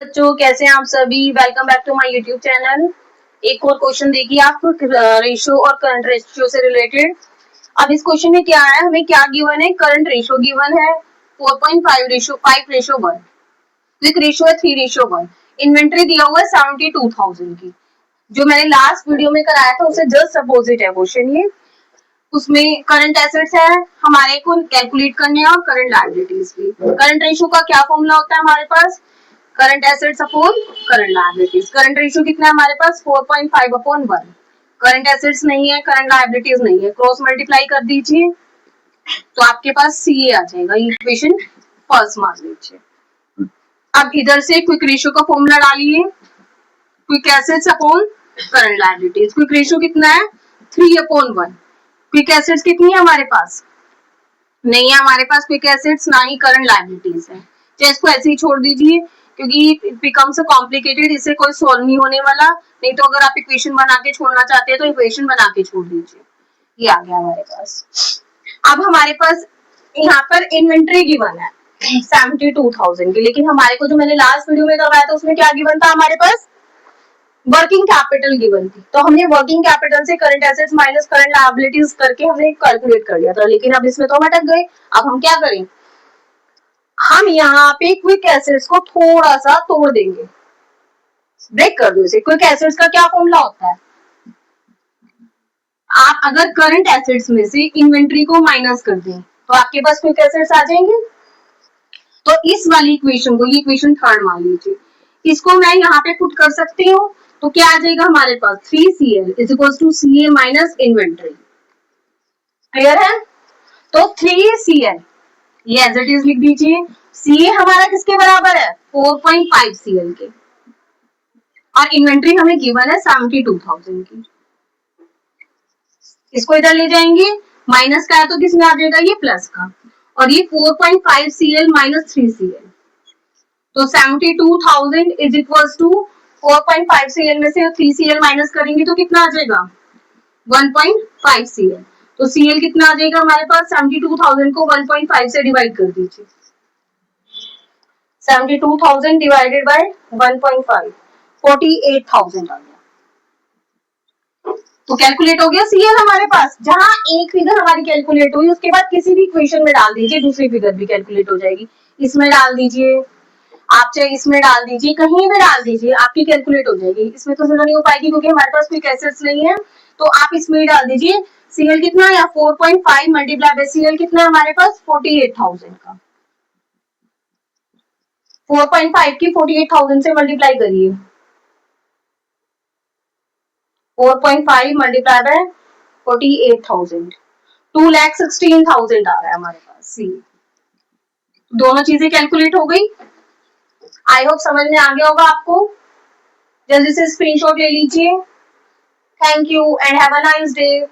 बच्चों कैसे हैं आप सभी। Welcome back to my YouTube channel. एक और क्वेश्चन देखिए आप रेशियो और करंट रेशियो से रिलेटेड। अब इस क्वेश्चन में क्या है, हमें क्या गिवन है, करंट रेशियो गिवन है 4.5 रेशियो 5 रेशियो 1, क्विक रेशियो है 3 रेशियो 1, इन्वेंट्री दिया हुआ है 72,000 की। जो मैंने लास्ट वीडियो में कराया था उससे जस्ट अपोजिट है क्वेश्चन ये। उसमें करंट एसेट्स है हमारे को कैलकुलेट करने और करंट लायबिलिटीज भी। करंट रेशियो का क्या फॉर्मूला होता है हमारे पास, current assets upon current liabilities. Current ratio कितना है हमारे पास 4.5 अपॉन 1। करंट एसेट्स नहीं है, करंट लायबिलिटीज नहीं है, क्रॉस मल्टीप्लाई कर दीजिए तो आपके पास सीए आ जाएगा। इक्वेशन फर्स्ट मान लीजिए। अब इधर से क्विक रेशियो का फॉर्मूला डालिए, quick assets upon current liabilities. Quick ratio कितना है 3 अपॉन 1। क्विक एसेट्स कितनी है हमारे पास, नहीं है हमारे पास क्विक एसेट्स, ना ही करंट लायबिलिटीज है। तो इसको ऐसे ही छोड़ दीजिए क्योंकि इट बिकम्स कॉम्प्लिकेटेड, इससे कोई सॉल्व नहीं होने वाला। नहीं तो अगर आप इक्वेशन बना के छोड़ना चाहते हैं तो इक्वेशन बना के छोड़ दीजिए। ये आ गया हमारे पास। अब हमारे पास यहाँ पर इन्वेंट्री गिवन है 72,000 की, लेकिन हमारे को जो मैंने लास्ट वीडियो में करवाया था उसमें क्या गिवन था हमारे पास, वर्किंग कैपिटल गिवन थी। तो हमने वर्किंग कैपिटल से current assets minus current liabilities करके हमने कैलकुलेट कर लिया था, लेकिन अब इसमें तो हम अटक गए। अब हम क्या करें, हम यहाँ पे क्विक एसेट्स को थोड़ा सा तोड़ देंगे, ब्रेक कर दो इसे। क्विक एसेट्स का क्या फॉर्मूला होता है, आप अगर करंट एसेट्स में से इन्वेंट्री को माइनस कर दें तो आपके पास क्विक एसेट्स आ जाएंगे। तो इस वाली इक्वेशन को, ये इक्वेशन थर्ड मान लीजिए, इसको मैं यहाँ पे पुट कर सकती हूँ। तो क्या आ जाएगा हमारे पास 3CL is equal to CA minus inventory. Clear है। तो 3CL ये एज इट इज लिख दीजिए। CA हमारा किसके बराबर है 4.5 CL के, और इन्वेंट्री हमें गिवन है 72,000 की। इसको इधर ले जाएंगे, माइनस का है तो किसमें आ जाएगा, ये प्लस का, और ये 4.5 CL माइनस 3CL। तो 72,000 इज इक्वल टू 4.5 CL में से 3 CL माइनस करेंगे तो कितना आ जाएगा 1.5 CL। तो CL कितना आ जाएगा हमारे पास, 72,000 को 1.5 से डिवाइड कर दीजिए। 72,000 डिवाइडेड बाय 1.5 48,000 आ गया। तो कैलकुलेट हो गया CL हमारे पास। जहां एक फिगर हमारी कैलकुलेट हुई उसके बाद किसी भी इक्वेशन में डाल दीजिए, दूसरी फिगर भी कैलकुलेट हो जाएगी। इसमें डाल दीजिए, आप चाहे इसमें डाल दीजिए, कहीं भी डाल दीजिए, आपकी कैलकुलेट हो जाएगी। इसमें तो ज्यादा नहीं हो पाएगी क्योंकि हमारे पास कोई एसेट्स नहीं है, तो आप इसमें ही डाल दीजिए। CL कितना है 4.5 मल्टीप्लाई बाय CL कितना है हमारे पास 48,000 का। 4.5 की 48,000 से मल्टीप्लाई करिए, 4.5 मल्टीप्लाई बाय 48,000 2,16,000 आ रहा है हमारे पास सी। दोनों चीजें कैलकुलेट हो गई। आई होप समझ में आ गया होगा आपको। जल्दी से स्क्रीनशॉट ले लीजिए। Thank you and have a nice day.